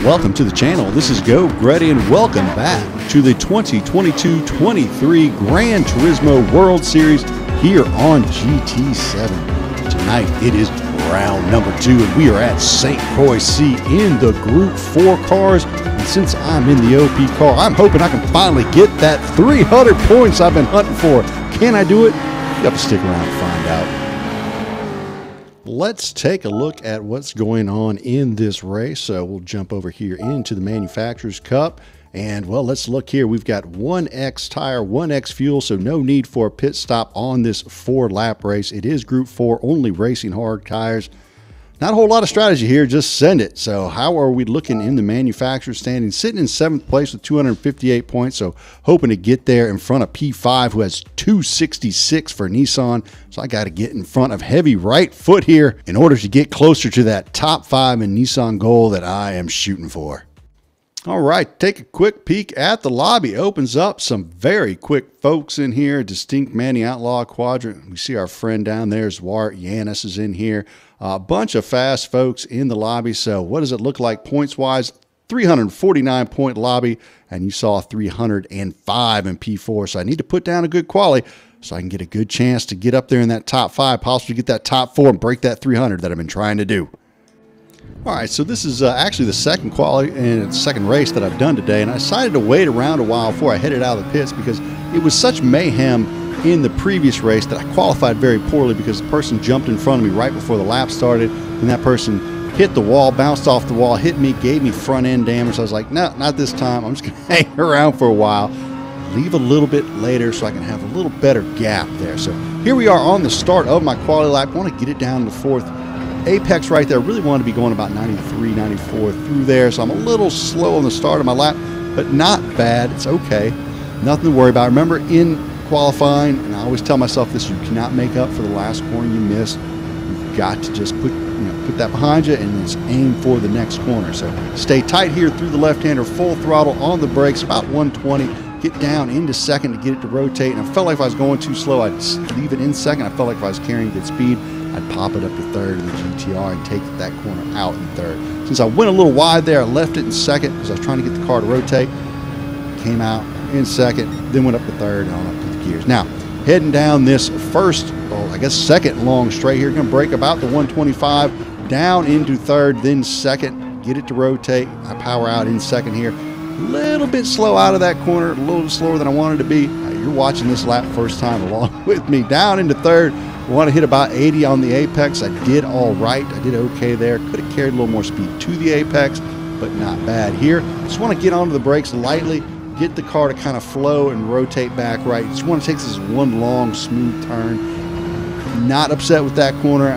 Welcome to the channel. This is Gr4, and welcome back to the 2022-23 Gran Turismo World Series here on GT7. Tonight it is round number 2, and we are at St. Croix in the Group 4 cars. And since I'm in the OP car, I'm hoping I can finally get that 300 points I've been hunting for. Can I do it? You have to stick around to find out. Let's take a look at what's going on in this race. So we'll jump over here into the Manufacturer's Cup. And, well, let's look here. We've got 1X tire, 1X fuel, so no need for a pit stop on this 4-lap race. It is Group 4, only racing hard tires. Not a whole lot of strategy here, just send it. So how are we looking in the manufacturer standing? Sitting in 7th place with 258 points, so hoping to get there in front of P5, who has 266 for Nissan. So I got to get in front of heavy right foot here in order to get closer to that top 5 in Nissan goal that I am shooting for. All right, take a quick peek at the lobby. Opens up some very quick folks in here. Distinct Manny Outlaw Quadrant. We see our friend down there, Zwart Yanis, is in here. A bunch of fast folks in the lobby. So what does it look like points-wise? 349-point lobby, and you saw 305 in P4. So I need to put down a good quali so I can get a good chance to get up there in that top 5, possibly get that top 4 and break that 300 that I've been trying to do. All right, so this is actually the second quali and second race that I've done today, and I decided to wait around a while before I headed out of the pits because it was such mayhem in the previous race that I qualified very poorly because the person jumped in front of me right before the lap started, and that person hit the wall, bounced off the wall, hit me, gave me front end damage. So I was like, no, not this time. I'm just going to hang around for a while, leave a little bit later so I can have a little better gap there. So here we are on the start of my quali lap. I want to get it down to 4th. Apex right there. Really want to be going about 93, 94 through there. So I'm a little slow on the start of my lap, but not bad. It's okay. Nothing to worry about. Remember, in qualifying, and I always tell myself this, you cannot make up for the last corner you missed. You've got to just put that behind you and just aim for the next corner. So stay tight here through the left-hander, full throttle on the brakes, about 120. Get down into second to get it to rotate. And I felt like if I was going too slow, I'd just leave it in second. I felt like if I was carrying good speed, I'd pop it up to 3rd in the GTR and take that corner out in 3rd. Since I went a little wide there, I left it in 2nd because I was trying to get the car to rotate. Came out in 2nd, then went up to 3rd and on up to the gears. Now, heading down this first, well, I guess 2nd long straight here. Going to break about the 125, down into 3rd, then 2nd. Get it to rotate. I power out in 2nd here. A little bit slow out of that corner, a little slower than I wanted to be. You're watching this lap first time along with me. Down into 3rd. I want to hit about 80 on the apex. I did all right. I did okay there. Could have carried a little more speed to the apex, but not bad here. Just want to get onto the brakes lightly, get the car to kind of flow and rotate back right. Just want to take this one long, smooth turn. Not upset with that corner.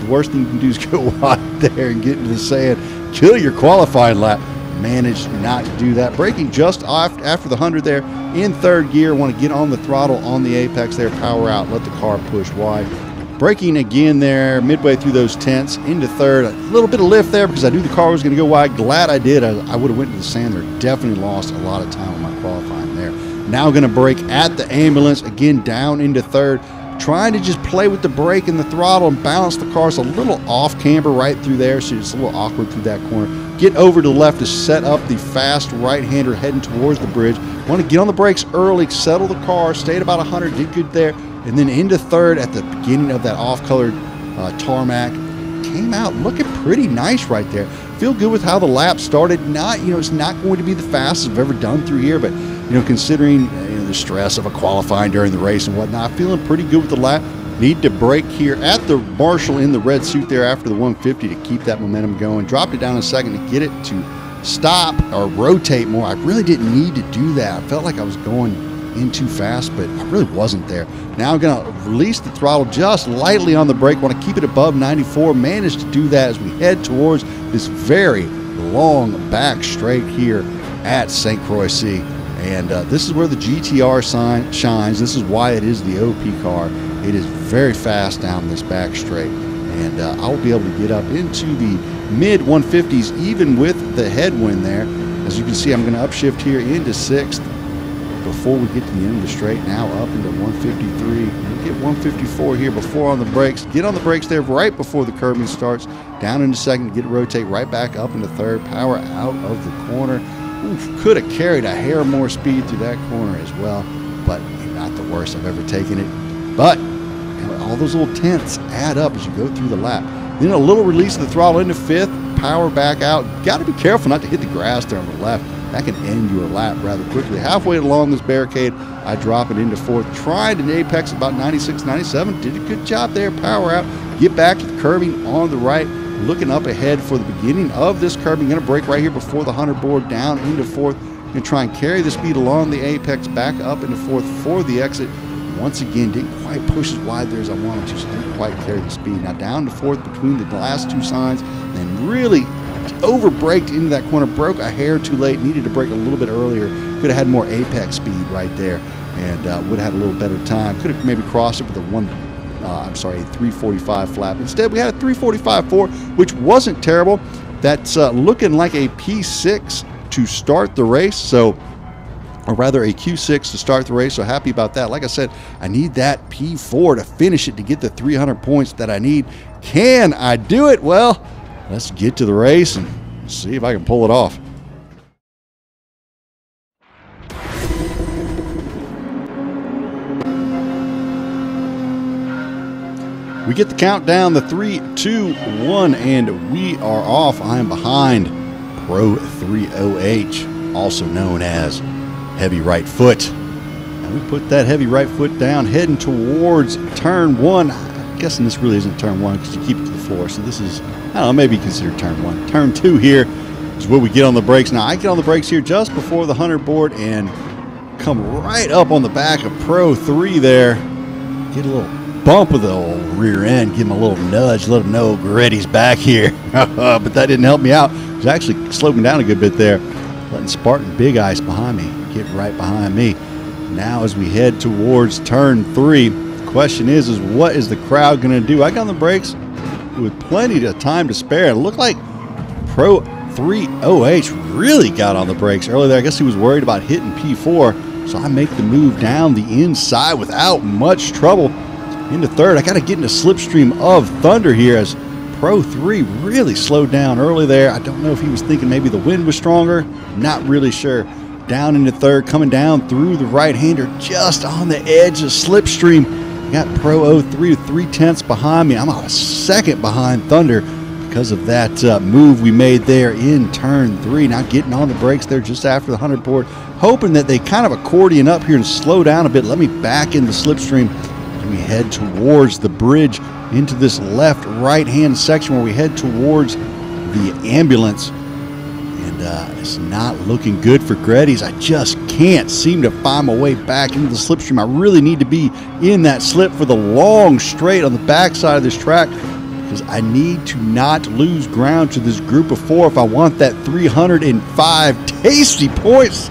The worst thing you can do is go wide there and get into the sand. Kill your qualifying lap. Managed not to do that. Braking just after the 100 there in 3rd gear. Want to get on the throttle on the apex there, power out, let the car push wide. Braking again there midway through those tenths into 3rd. A little bit of lift there because I knew the car was going to go wide. Glad I did. I would have went to the sand there. Definitely lost a lot of time on my qualifying there. Now going to brake at the ambulance again down into 3rd. Trying to just play with the brake and the throttle and balance the car. It's a little off camber right through there, so it's a little awkward through that corner. Get over to the left to set up the fast right-hander heading towards the bridge. Want to get on the brakes early, settle the car, stay at about 100, did good there, and then into 3rd at the beginning of that off-colored tarmac. Came out looking pretty nice right there. Feel good with how the lap started. Not, it's not going to be the fastest I've ever done through here, but considering the stress of a qualifying during the race and whatnot, feeling pretty good with the lap. Need to brake here at the marshal in the red suit there after the 150 to keep that momentum going. Dropped it down in 2nd to get it to stop or rotate more. I really didn't need to do that. I felt like I was going in too fast, but I really wasn't there. Now I'm going to release the throttle just lightly on the brake. Want to keep it above 94. Managed to do that as we head towards this very long back straight here at St. Croix. And this is where the GTR sign shines. This is why it is the OP car. It is very fast down this back straight. And I'll be able to get up into the mid-150s even with the headwind there. As you can see, I'm going to upshift here into 6th. before we get to the end of the straight. Now up into 153. We'll get 154 here before on the brakes. Get on the brakes there right before the curbing starts. Down into second, get it rotate right back up into third. Power out of the corner. Oof, could have carried a hair more speed through that corner as well, but not the worst I've ever taken it. But all those little tenths add up as you go through the lap. Then a little release of the throttle into fifth, power back out. Got to be careful not to hit the grass there on the left. That can end your lap rather quickly. Halfway along this barricade, I drop it into fourth. Tried an apex about 96, 97. Did a good job there. Power out. Get back to the curbing on the right. Looking up ahead for the beginning of this curbing. Going to brake right here before the 100 board down into fourth. Going to try and carry the speed along the apex back up into fourth for the exit. Once again, didn't quite push as wide there as I wanted to, so didn't quite carry the speed. Now down to fourth between the last two signs, and really over braked into that corner, broke a hair too late, needed to brake a little bit earlier. Could have had more apex speed right there, and would have had a little better time. Could have maybe crossed it with a 345 flap. Instead, we had a 345.4, which wasn't terrible. That's looking like a P6 to start the race, or rather a Q6 to start the race, so happy about that. Like I said, I need that P4 to finish it to get the 300 points that I need. Can I do it? Well, let's get to the race and see if I can pull it off. We get the countdown, the 3, 2, 1, and we are off. I am behind Pro 30H, also known as heavy right foot. And we put that heavy right foot down, heading towards turn 1. I'm guessing this really isn't turn 1 because you keep it to the floor. So this is, I don't know, maybe consider turn 1. Turn 2 here is where we get on the brakes. Now I get on the brakes here just before the 100 board and come right up on the back of Pro 3 there. Get a little bump with the old rear end, give him a little nudge, let him know Gretti's back here. But that didn't help me out. It was actually slowed me down a good bit there. Letting Spartan Big Ice behind me get right behind me. Now as we head towards turn 3, the question is what is the crowd going to do? I got on the brakes with plenty of time to spare. It looked like Pro 30H really got on the brakes earlier there. I guess he was worried about hitting P4, so I make the move down the inside without much trouble into third. I got to get in a slipstream of thunder here as Pro 3 really slowed down early there. I don't know if he was thinking maybe the wind was stronger. Not really sure. Down into third, coming down through the right-hander, just on the edge of slipstream. Got Pro 03 3/10 behind me. I'm a second behind Thunder because of that move we made there in turn 3. Now getting on the brakes there just after the 100 board, hoping that they kind of accordion up here and slow down a bit. Let me back in the slipstream as we head towards the bridge into this left right-hand section where we head towards the ambulance. It's not looking good for Gretti's. I just can't seem to find my way back into the slipstream. I really need to be in that slip for the long straight on the backside of this track because I need to not lose ground to this group of 4 if I want that 305 tasty points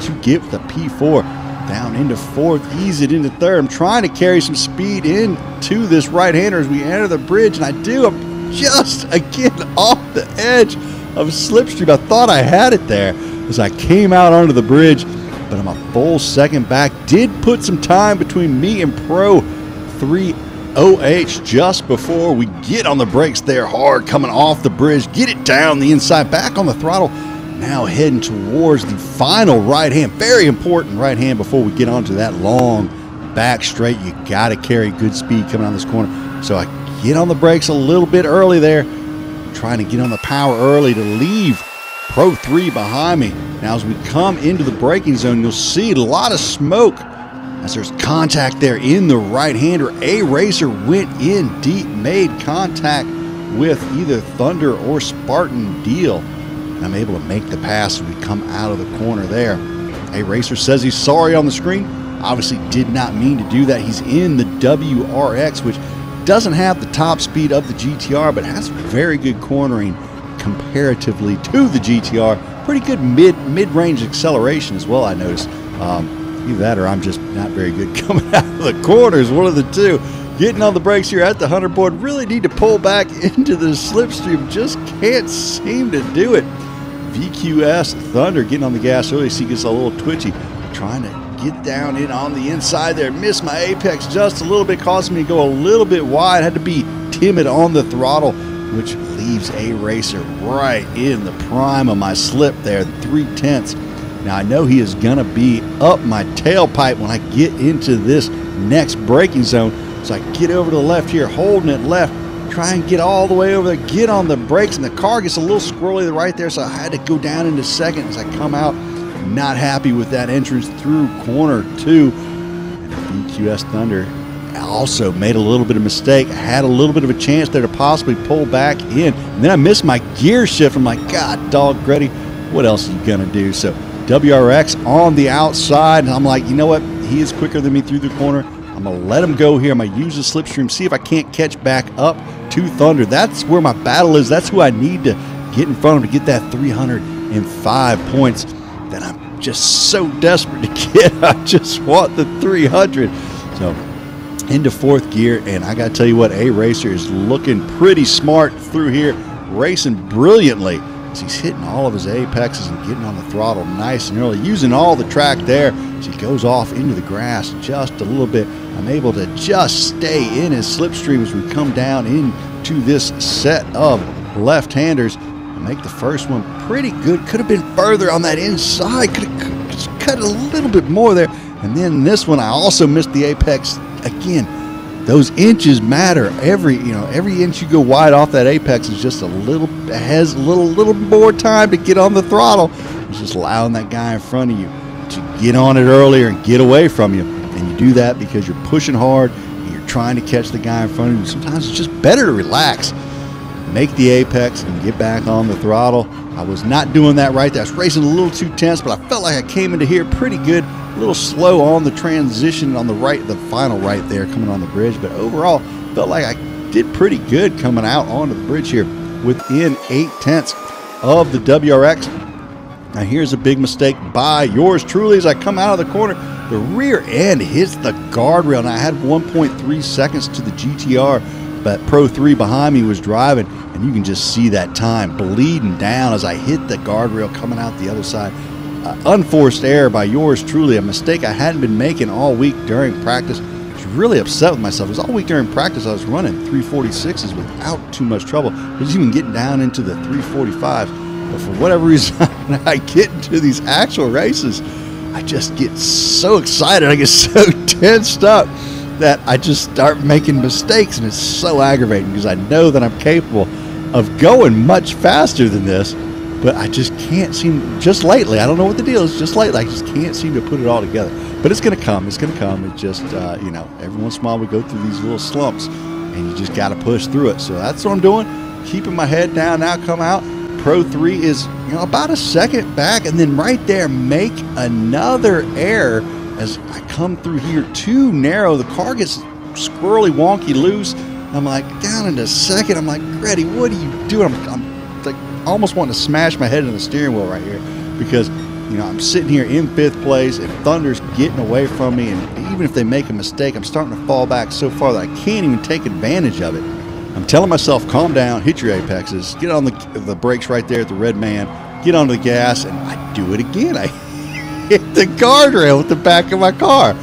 to get the P4. Down into 4th, ease it into 3rd. I'm trying to carry some speed into this right-hander as we enter the bridge, and I do. I'm just again off the edge of slipstream. I thought I had it there as I came out onto the bridge, but I'm a full second back. Did put some time between me and Pro 30H just before we get on the brakes there hard, coming off the bridge, get it down the inside, back on the throttle. Now heading towards the final right hand, very important right hand before we get onto that long back straight. You got to carry good speed coming on this corner. So I get on the brakes a little bit early there, trying to get on the power early to leave Pro 3 behind me. Now as we come into the braking zone, you'll see a lot of smoke as there's contact there in the right-hander. A Racer went in deep, made contact with either Thunder or Spartan Deal. And I'm able to make the pass as we come out of the corner there. A Racer says he's sorry on the screen. Obviously did not mean to do that. He's in the WRX, which doesn't have the top speed of the GTR, but has very good cornering comparatively to the GTR. Pretty good mid-range acceleration as well, I noticed. Either that or I'm just not very good coming out of the corners, one of the two. Getting on the brakes here at the 100 board. Really need to pull back into the slipstream. Just can't seem to do it. VQS Thunder getting on the gas early, so he gets a little twitchy. Trying to get down in on the inside there. Missed my apex just a little bit, causing me to go a little bit wide. Had to be timid on the throttle, which leaves A Racer right in the prime of my slip there, 3/10. Now I know he is gonna be up my tailpipe when I get into this next braking zone. So I get over to the left here, holding it left, try and get all the way over there, get on the brakes, and the car gets a little squirrely right there, so I had to go down into second as I come out. Not happy with that entrance through corner 2. And BQS Thunder also made a little bit of mistake. I had a little bit of a chance there to possibly pull back in, and then I missed my gear shift. I'm like, God dog, Grady, what else are you gonna do? So WRX on the outside, and I'm like, you know what? He is quicker than me through the corner. I'm gonna let him go here. I'm gonna use the slipstream, see if I can't catch back up to Thunder. That's where my battle is. That's who I need to get in front of to get that 305 points that I'm just so desperate to get. I just want the 300. So into 4th gear, and I gotta tell you what, A Racer is looking pretty smart through here, racing brilliantly. He's hitting all of his apexes and getting on the throttle nice and early, using all the track there. As he goes off into the grass just a little bit, I'm able to just stay in his slipstream as we come down into this set of left-handers and make the first one pretty good. Could have been further on that inside, could have just cut a little bit more there. And then this one, I also missed the apex again. Those inches matter. Every inch you go wide off that apex is just a little more time to get on the throttle. It's just allowing that guy in front of you to get on it earlier and get away from you. And you do that because you're pushing hard and you're trying to catch the guy in front of you. Sometimes it's just better to relax, make the apex, and get back on the throttle. I was not doing that right there. I was racing a little too tense, but I felt like I came into here pretty good. A little slow on the transition on the right, the final right there coming on the bridge, but overall felt like I did pretty good coming out onto the bridge here within 8/10 of the WRX. Now here's a big mistake by yours truly as I come out of the corner. The rear end hits the guardrail. Now I had 1.3 seconds to the GTR, but Pro 3 behind me was driving, and you can just see that time bleeding down as I hit the guardrail coming out the other side. Unforced error by yours truly, a mistake I hadn't been making all week during practice. I was really upset with myself because all week during practice I was running 346s without too much trouble. I was even getting down into the 345s, but for whatever reason, when I get into these actual races, I just get so excited, I get so tensed up that I just start making mistakes, and it's so aggravating because I know that I'm capable of going much faster than this. But I just can't seem, just lately, I don't know what the deal is, just lately, I just can't seem to put it all together. But it's going to come, it's going to come. It's just, every once in a while we go through these little slumps, and you just got to push through it. So that's what I'm doing, keeping my head down now, come out. Pro 3 is, about a second back, and then right there, make another error as I come through here too narrow. The car gets squirrely, wonky, loose. I'm like, down in a second, I'm like, Grady, what are you doing? I'm like, almost wanting to smash my head into the steering wheel right here because I'm sitting here in 5th place and Thunder's getting away from me, and even if they make a mistake, I'm starting to fall back so far that I can't even take advantage of it. I'm telling myself, calm down, hit your apexes, get on the brakes right there at the red man, get onto the gas, and I do it again. I hit the guardrail with the back of my car.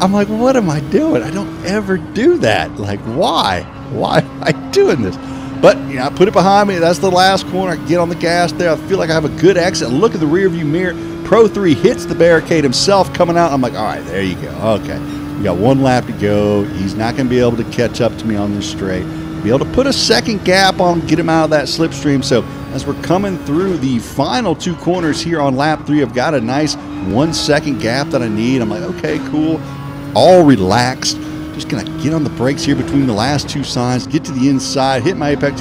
I'm like, what am I doing? I don't ever do that. Like, why? Why am I doing this? But, I put it behind me. That's the last corner. I get on the gas there. I feel like I have a good exit. Look at the rear view mirror. Pro 3 hits the barricade himself coming out. I'm like, all right, there you go. Okay. We got one lap to go. He's not going to be able to catch up to me on this straight. Be able to put a second gap on him, get him out of that slipstream. So as we're coming through the final 2 corners here on lap 3, I've got a nice 1 second gap that I need. I'm like, okay, cool. All relaxed. Just going to get on the brakes here between the last 2 signs, get to the inside, hit my apex,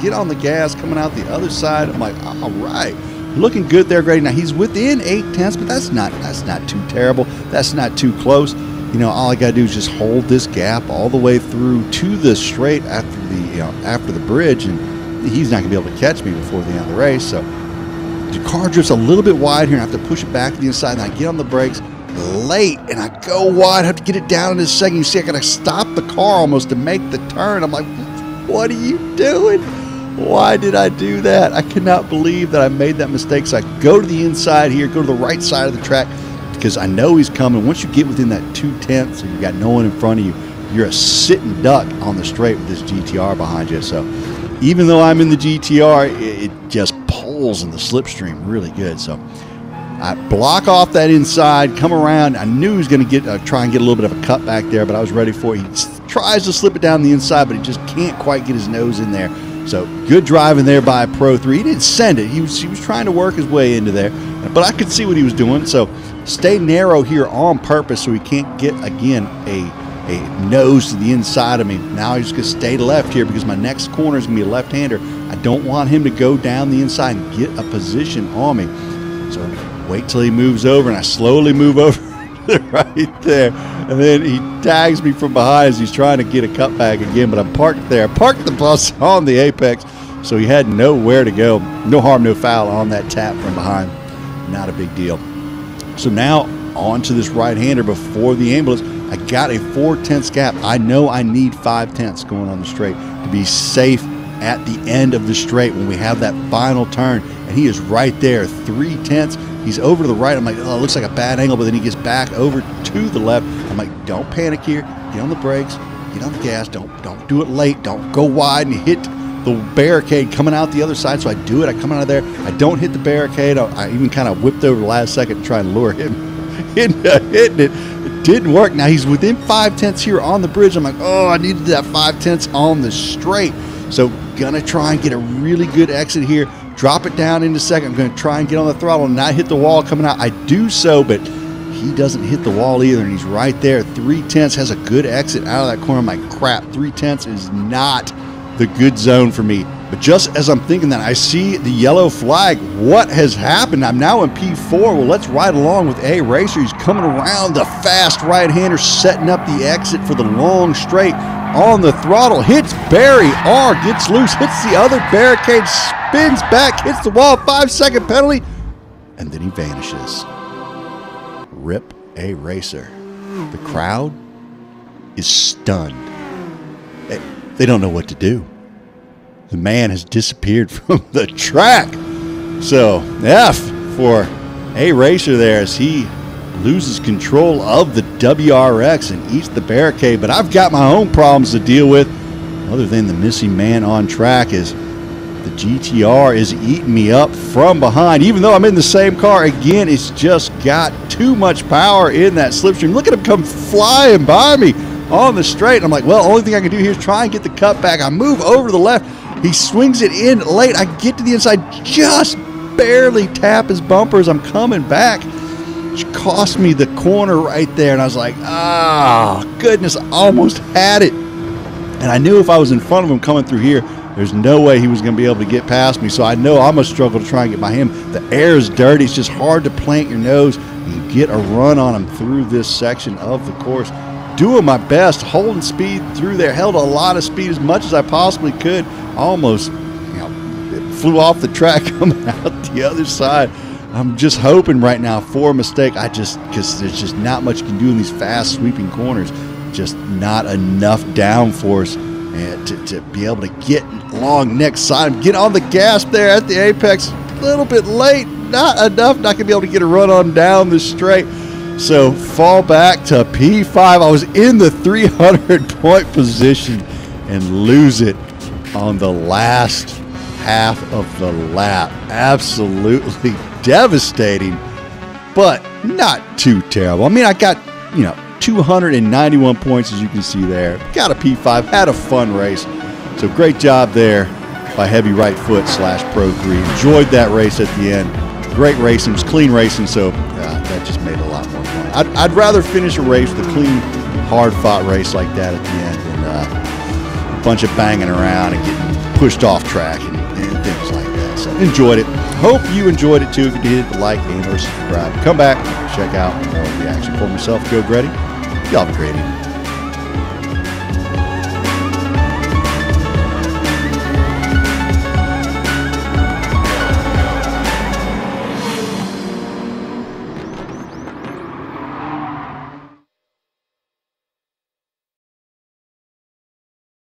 get on the gas, coming out the other side. I'm like, all right. Looking good there, Grady. Now he's within 8/10, but that's not too terrible. That's not too close. All I got to do is just hold this gap all the way through to the straight after the bridge, and he's not going to be able to catch me before the end of the race. So the car drifts a little bit wide here, and I have to push it back to the inside, and I get on the brakes late, and I go wide. I have to get it down in a second. You see, I got to stop the car almost to make the turn. I'm like, what are you doing? Why did I do that? I cannot believe that I made that mistake. So I go to the inside here, go to the right side of the track, because I know he's coming. Once you get within that 2/10 and you got no one in front of you, you're a sitting duck on the straight with this GTR behind you. So even though I'm in the GTR, it just pulls in the slipstream really good. So I block off that inside, come around. I knew he was going to try and get a little bit of a cut back there, but I was ready for it. He tries to slip it down the inside, but he just can't quite get his nose in there. So good driving there by Pro 3. He didn't send it. He was trying to work his way into there, but I could see what he was doing. So stay narrow here on purpose so he can't get, again, a nose to the inside of me. Now he's going to stay left here because my next corner is going to be a left-hander. I don't want him to go down the inside and get a position on me. So wait till he moves over, and I slowly move over right there. And then he tags me from behind as he's trying to get a cutback again, but I'm parked there. I parked the bus on the apex, so he had nowhere to go. No harm, no foul on that tap from behind. Not a big deal. So now on to this right-hander before the ambulance. I got a 4/10 gap. I know I need 5/10 going on the straight to be safe at the end of the straight when we have that final turn. And he is right there, 3/10. He's over to the right. I'm like, oh, it looks like a bad angle, but then he gets back over to the left. I'm like, don't panic here. Get on the brakes. Get on the gas. Don't do it late. Don't go wide and hit the barricade coming out the other side. So I do it. I come out of there. I don't hit the barricade. I even kind of whipped over the last second to try and lure him into hitting it. It didn't work. Now he's within 5/10 here on the bridge. I'm like, oh, I needed that 5/10 on the straight. So gonna try and get a really good exit here. Drop it down into second. I'm going to try and get on the throttle and not hit the wall coming out. I do so, but he doesn't hit the wall either, and he's right there. 3/10 has a good exit out of that corner. I'm like, crap, 3/10 is not the good zone for me. But just as I'm thinking that, I see the yellow flag. What has happened? I'm now in P4. Well, let's ride along with A Racer. He's coming around the fast right-hander, setting up the exit for the long straight. On the throttle, hits Barry. R gets loose, hits the other barricade, spins back, hits the wall, 5-second penalty, and then he vanishes. Rip A Racer. The crowd is stunned. They don't know what to do. The man has disappeared from the track. So F for A Racer there as he loses control of the WRX and eats the barricade. But I've got my own problems to deal with other than the missing man on track. Is the GTR is eating me up from behind. Even though I'm in the same car, again, it's just got too much power in that slipstream. Look at him come flying by me on the straight. I'm like, well, the only thing I can do here is try and get the cut back. I move over to the left. He swings it in late. I get to the inside, just barely tap his bumper as I'm coming back. Which cost me the corner right there. And I was like, ah, goodness, I almost had it. And I knew if I was in front of him coming through here, there's no way he was going to be able to get past me. So I know I'm going to struggle to try and get by him. The air is dirty. It's just hard to plant your nose. You get a run on him through this section of the course. Doing my best, holding speed through there. Held a lot of speed, as much as I possibly could. Almost, it flew off the track coming out the other side. I'm just hoping right now for a mistake. Because there's just not much you can do in these fast sweeping corners. Just not enough downforce to be able to get along next side. Get on the gas there at the apex. A little bit late. Not enough. Not going to be able to get a run on down the straight. So fall back to P5. I was in the 300-point position and lose it on the last half of the lap. Absolutely devastating, but not too terrible. I mean, I got, 291 points, as you can see there. Got a P5, had a fun race. So great job there by Heavy Right Foot / Pro 3. Enjoyed that race at the end. Great racing, it was clean racing, so that just made it a lot more fun. I'd rather finish a race with a clean, hard-fought race like that at the end than a bunch of banging around and getting pushed off track and things like that. So enjoyed it. Hope you enjoyed it too. If you did, hit the like and or subscribe. Come back, check out more of the action. For myself, Joe Gretty. Y'all have a great evening.